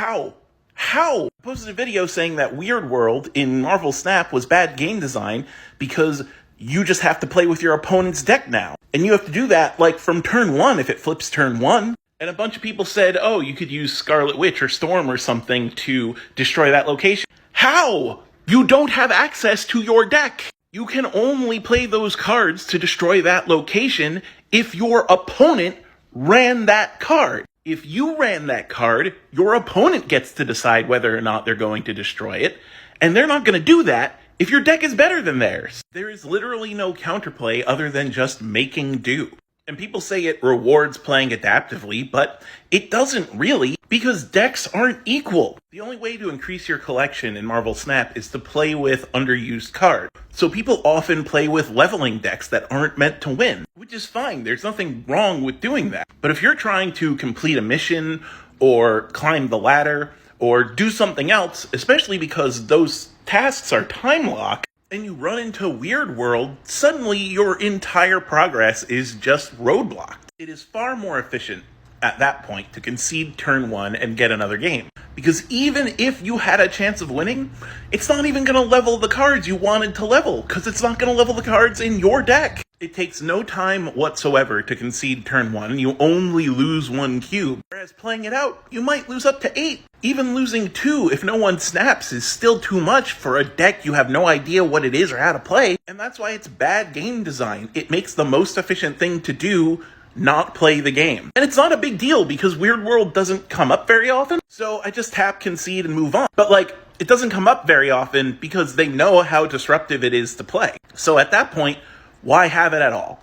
How? How? I posted a video saying that Weird World in Marvel Snap was bad game design because you just have to play with your opponent's deck now. And you have to do that, like, from turn 1 if it flips turn 1. And a bunch of people said, oh, you could use Scarlet Witch or Storm or something to destroy that location. How? You don't have access to your deck. You can only play those cards to destroy that location if your opponent ran that card. If you ran that card, your opponent gets to decide whether or not they're going to destroy it, and they're not going to do that if your deck is better than theirs. There is literally no counterplay other than just making do. And people say it rewards playing adaptively, but it doesn't really, because decks aren't equal. The only way to increase your collection in Marvel Snap is to play with underused cards. So people often play with leveling decks that aren't meant to win, which is fine. There's nothing wrong with doing that. But if you're trying to complete a mission, or climb the ladder, or do something else, especially because those tasks are time-locked, and you run into Weird World, suddenly your entire progress is just roadblocked. It is far more efficient at that point to concede turn 1 and get another game. Because even if you had a chance of winning, it's not even going to level the cards you wanted to level, because it's not going to level the cards in your deck. It takes no time whatsoever to concede turn 1, you only lose 1 cube. Whereas playing it out, you might lose up to 8. Even losing 2 if no one snaps is still too much for a deck you have no idea what it is or how to play. And that's why it's bad game design. It makes the most efficient thing to do not play the game. And it's not a big deal because Weird World doesn't come up very often. So I just tap concede and move on. But like, it doesn't come up very often because they know how disruptive it is to play. So at that point, why have it at all?